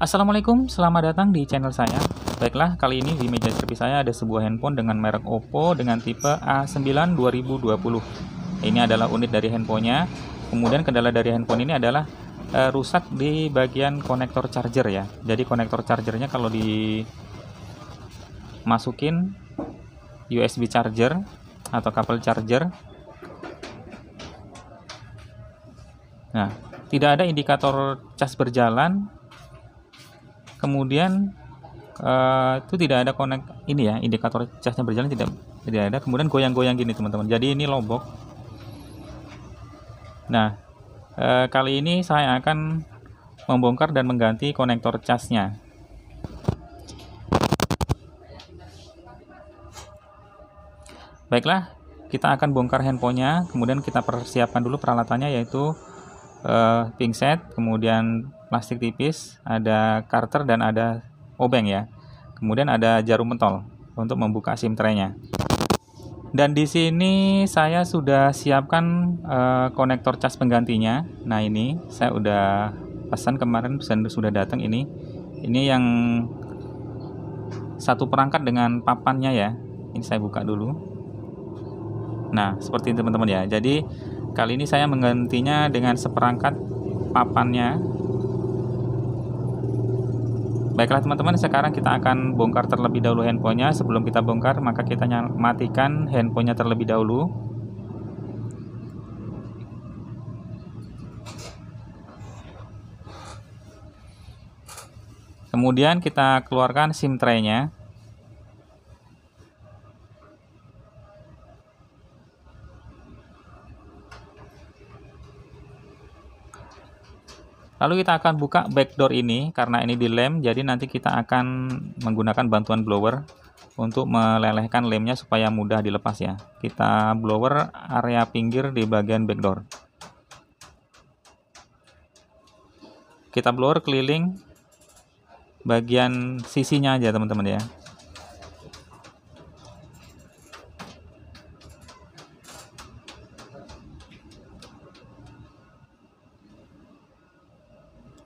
Assalamualaikum, selamat datang di channel saya. Baiklah, kali ini di meja servis saya ada sebuah handphone dengan merek Oppo dengan tipe A9 2020. Ini adalah unit dari handphonenya. Kemudian kendala dari handphone ini adalah rusak di bagian konektor charger ya. Jadi konektor chargernya kalau dimasukin USB charger atau kabel charger, nah tidak ada indikator cas berjalan. Kemudian itu tidak ada ini ya, indikator casnya berjalan tidak ada. Kemudian goyang-goyang gini teman-teman, jadi ini lobok. Nah kali ini saya akan membongkar dan mengganti konektor casnya. Baiklah, kita akan bongkar handphonenya. Kemudian kita persiapkan dulu peralatannya, yaitu pingset, kemudian plastik tipis, ada karter dan ada obeng ya. Kemudian ada jarum pentol untuk membuka SIM tray-nya. Dan di sini saya sudah siapkan konektor cas penggantinya. Nah, ini saya udah pesan kemarin, sudah datang ini. Ini yang satu perangkat dengan papannya ya. Ini saya buka dulu. Nah, seperti ini teman-teman ya. Jadi kali ini saya menggantinya dengan seperangkat papannya. Baiklah teman-teman, sekarang kita akan bongkar terlebih dahulu handphonenya. Sebelum kita bongkar, maka kita matikan handphonenya terlebih dahulu. Kemudian kita keluarkan SIM tray-nya. Lalu kita akan buka backdoor ini, karena ini dilem, jadi nanti kita akan menggunakan bantuan blower untuk melelehkan lemnya supaya mudah dilepas ya. Kita blower area pinggir di bagian backdoor. Kita blower keliling bagian sisinya aja teman-teman ya.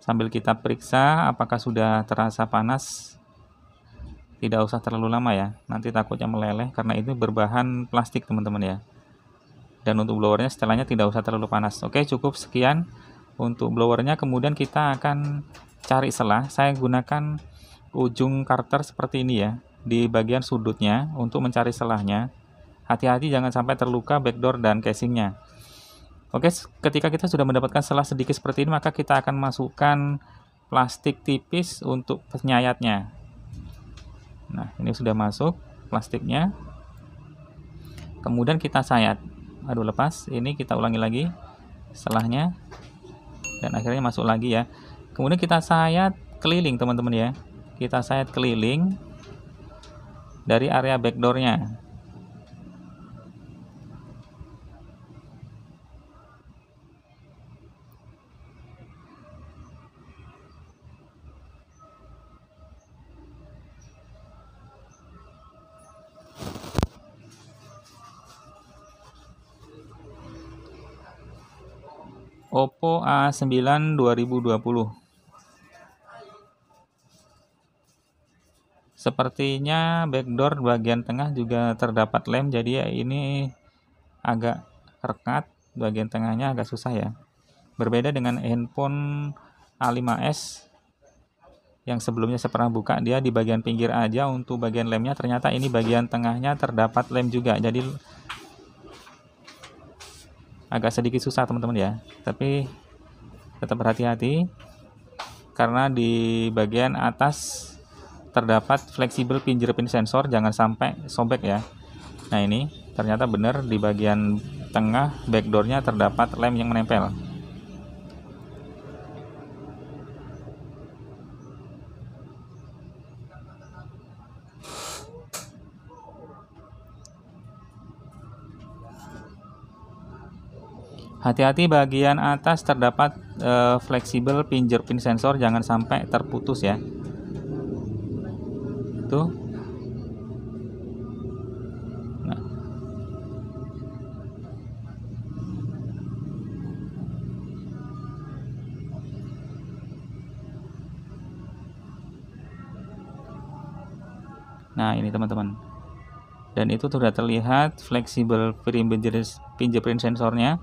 Sambil kita periksa apakah sudah terasa panas. Tidak usah terlalu lama ya, nanti takutnya meleleh karena itu berbahan plastik teman-teman ya. Dan untuk blowernya setelahnya tidak usah terlalu panas. Oke, cukup sekian untuk blowernya. Kemudian kita akan cari selah. Saya gunakan ujung karter seperti ini ya, di bagian sudutnya untuk mencari selahnya. Hati-hati jangan sampai terluka backdoor dan casingnya. Oke, ketika kita sudah mendapatkan selah sedikit seperti ini, maka kita akan masukkan plastik tipis untuk penyayatnya. Nah, ini sudah masuk plastiknya. Kemudian kita sayat. Aduh, lepas. Ini kita ulangi lagi selahnya. Dan akhirnya masuk lagi ya. Kemudian kita sayat keliling teman-teman ya. Kita sayat keliling dari area backdoornya. Oppo A9 2020. Sepertinya backdoor bagian tengah juga terdapat lem, jadi ya ini agak rekat, bagian tengahnya agak susah ya. Berbeda dengan handphone A5s yang sebelumnya saya pernah buka, dia di bagian pinggir aja untuk bagian lemnya, ternyata ini bagian tengahnya terdapat lem juga, jadi agak sedikit susah teman-teman ya. Tapi tetap berhati-hati karena di bagian atas terdapat fleksibel fingerprint sensor, jangan sampai sobek ya. Nah, ini ternyata benar di bagian tengah backdoornya terdapat lem yang menempel. Hati-hati bagian atas terdapat fleksibel fingerprint sensor, jangan sampai terputus ya. Tuh. Nah. Nah, ini teman-teman. Dan itu sudah terlihat fleksibel fingerprint sensornya.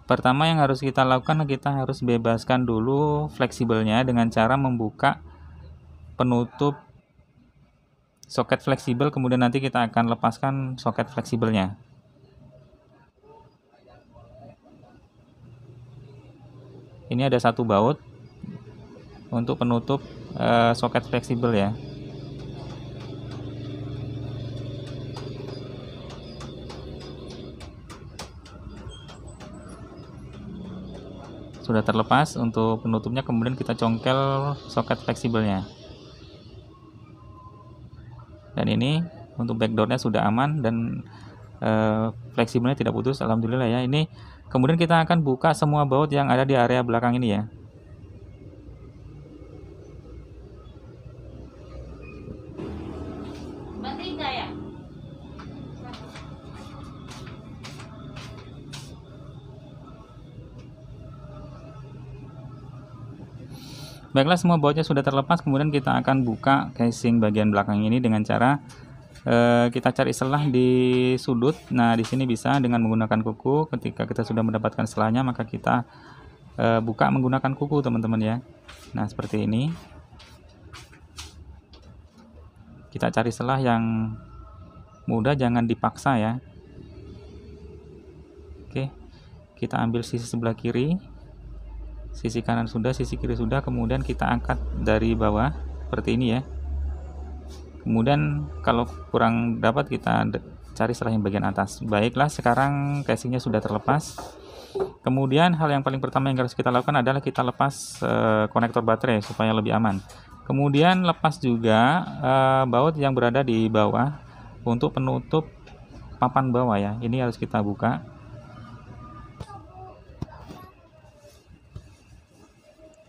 Pertama yang harus kita lakukan, kita harus bebaskan dulu fleksibelnya dengan cara membuka penutup soket fleksibel, kemudian nanti kita akan lepaskan soket fleksibelnya. Ini ada satu baut untuk penutup soket fleksibel ya. Sudah terlepas untuk penutupnya, kemudian kita congkel soket fleksibelnya. Dan ini untuk backdoornya sudah aman dan fleksibelnya tidak putus, alhamdulillah ya. Ini kemudian kita akan buka semua baut yang ada di area belakang ini ya. Baiklah, semua bautnya sudah terlepas, kemudian kita akan buka casing bagian belakang ini dengan cara kita cari selah di sudut. Nah, di sini bisa dengan menggunakan kuku. Ketika kita sudah mendapatkan selahnya, maka kita buka menggunakan kuku, teman-teman ya. Nah, seperti ini. Kita cari selah yang mudah, jangan dipaksa ya. Oke, kita ambil sisi sebelah kiri. Sisi kanan sudah, sisi kiri sudah, kemudian kita angkat dari bawah seperti ini ya. Kemudian kalau kurang dapat, kita cari selah yang bagian atas. Baiklah, sekarang casingnya sudah terlepas. Kemudian hal yang paling pertama yang harus kita lakukan adalah kita lepas konektor baterai supaya lebih aman. Kemudian lepas juga baut yang berada di bawah untuk penutup papan bawah ya. Ini harus kita buka.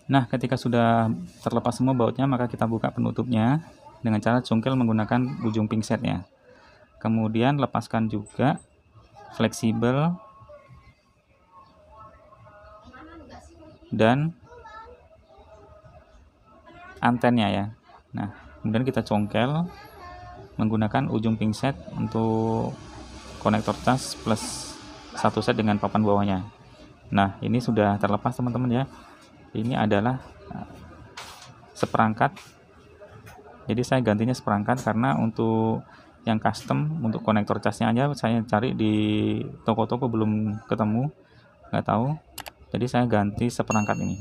Nah, ketika sudah terlepas semua bautnya, maka kita buka penutupnya dengan cara congkel menggunakan ujung pingsetnya. Kemudian lepaskan juga fleksibel dan antennya ya. Nah, kemudian kita congkel menggunakan ujung pingset untuk konektor cas plus satu set dengan papan bawahnya. Nah, ini sudah terlepas teman-teman ya. Ini adalah seperangkat, jadi saya gantinya seperangkat karena untuk yang custom untuk konektor casnya aja saya cari di toko-toko belum ketemu, nggak tahu, jadi saya ganti seperangkat ini.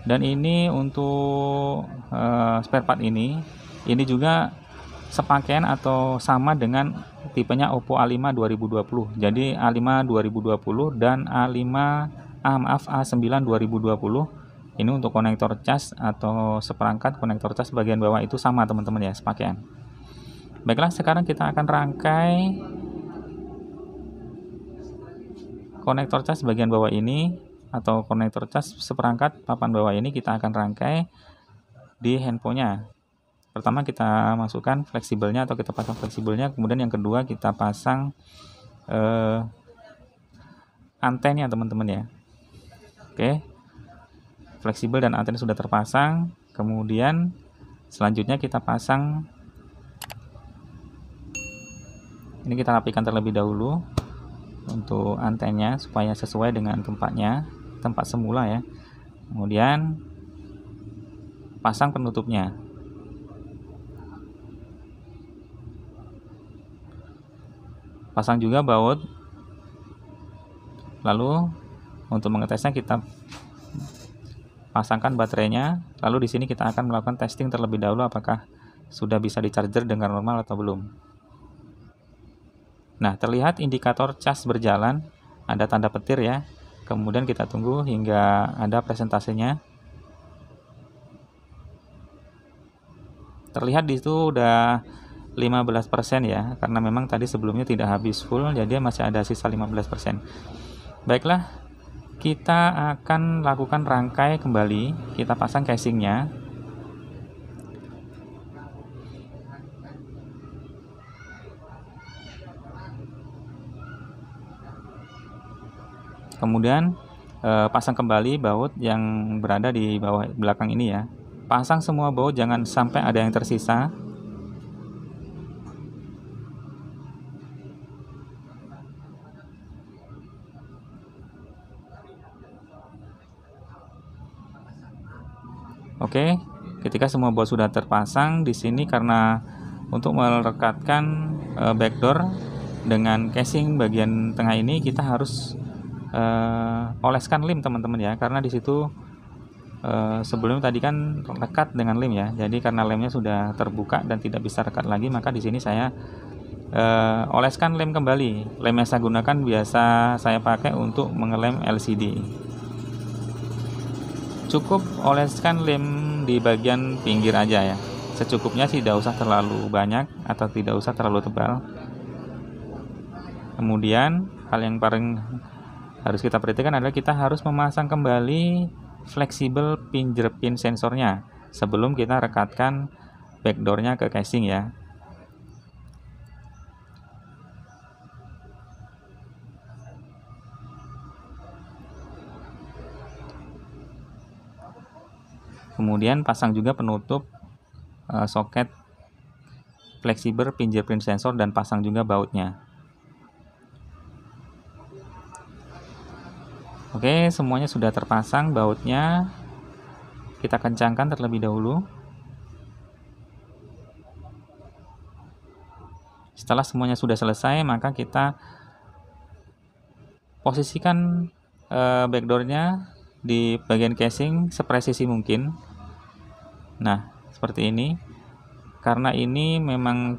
Dan ini untuk spare part ini juga sepakaian atau sama dengan tipenya Oppo A5 2020. Jadi A5 2020 dan A9 2020 ini untuk konektor cas atau seperangkat konektor cas bagian bawah itu sama teman-teman ya, sepakaian. Baiklah, sekarang kita akan rangkai konektor cas bagian bawah ini atau konektor cas seperangkat papan bawah ini, kita akan rangkai di handphonenya. Pertama kita masukkan fleksibelnya atau kita pasang fleksibelnya, kemudian yang kedua kita pasang antennya teman-teman ya. Oke, fleksibel dan anten sudah terpasang, kemudian selanjutnya kita pasang, ini kita rapikan terlebih dahulu untuk antennya supaya sesuai dengan tempatnya, tempat semula ya. Kemudian pasang penutupnya. Pasang juga baut. Lalu untuk mengetesnya kita pasangkan baterainya. Lalu di sini kita akan melakukan testing terlebih dahulu apakah sudah bisa di charger dengan normal atau belum. Nah, terlihat indikator cas berjalan, ada tanda petir ya. Kemudian kita tunggu hingga ada presentasenya. Terlihat di situ udah 15% ya, karena memang tadi sebelumnya tidak habis full, jadi masih ada sisa 15%. Baiklah, kita akan lakukan rangkai kembali, kita pasang casingnya. Kemudian pasang kembali baut yang berada di bawah belakang ini ya. Pasang semua baut, jangan sampai ada yang tersisa. Oke, ketika semua baut sudah terpasang di sini, karena untuk melekatkan backdoor dengan casing bagian tengah ini kita harus oleskan lem teman-teman ya, karena di situ sebelumnya tadi kan lekat dengan lem ya. Jadi karena lemnya sudah terbuka dan tidak bisa rekat lagi, maka di sini saya oleskan lem kembali. Lem yang saya gunakan biasa saya pakai untuk mengelem LCD. Cukup oleskan lem di bagian pinggir aja ya, secukupnya, tidak usah terlalu banyak atau tidak usah terlalu tebal. Kemudian hal yang paling harus kita perhatikan adalah kita harus memasang kembali fleksibel fingerprint sensornya sebelum kita rekatkan backdoornya ke casing ya. Kemudian pasang juga penutup soket fleksibel fingerprint sensor dan pasang juga bautnya. Oke, semuanya sudah terpasang bautnya. Kita kencangkan terlebih dahulu. Setelah semuanya sudah selesai, maka kita posisikan backdoornya di bagian casing sepresisi mungkin. Nah, seperti ini. Karena ini memang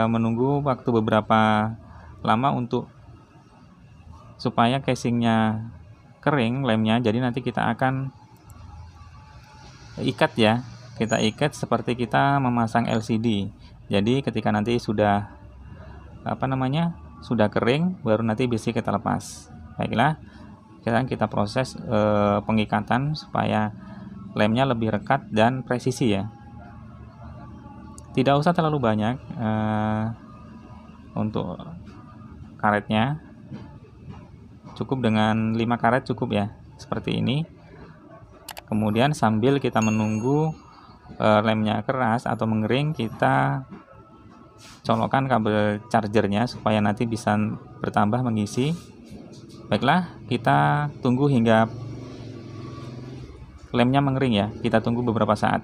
menunggu waktu beberapa lama untuk supaya casingnya kering lemnya, jadi nanti kita akan ikat ya. Kita ikat seperti kita memasang LCD. Jadi ketika nanti sudah sudah kering, baru nanti bisa kita lepas. Baiklah, sekarang kita proses pengikatan supaya lemnya lebih rekat dan presisi ya. Tidak usah terlalu banyak untuk karetnya, cukup dengan 5 karet cukup ya, seperti ini. Kemudian sambil kita menunggu lemnya keras atau mengering, kita colokkan kabel chargernya supaya nanti bisa bertambah mengisi. Baiklah, kita tunggu hingga lemnya mengering ya, kita tunggu beberapa saat.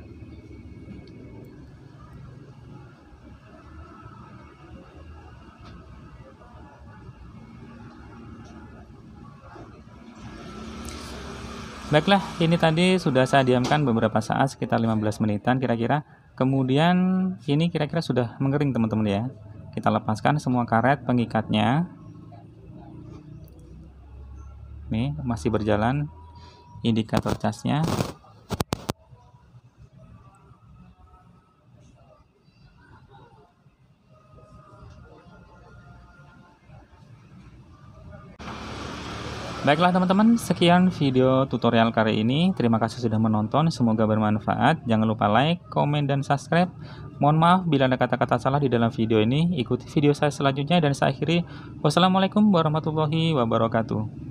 Baiklah, ini tadi sudah saya diamkan beberapa saat, sekitar 15 menitan kira-kira. Kemudian ini kira-kira sudah mengering teman-teman ya. Kita lepaskan semua karet pengikatnya. Nih, masih berjalan indikator casnya. Baiklah teman-teman, sekian video tutorial kali ini. Terima kasih sudah menonton, semoga bermanfaat. Jangan lupa like, komen, dan subscribe. Mohon maaf bila ada kata-kata salah di dalam video ini. Ikuti video saya selanjutnya dan saya akhiri. Wassalamualaikum warahmatullahi wabarakatuh.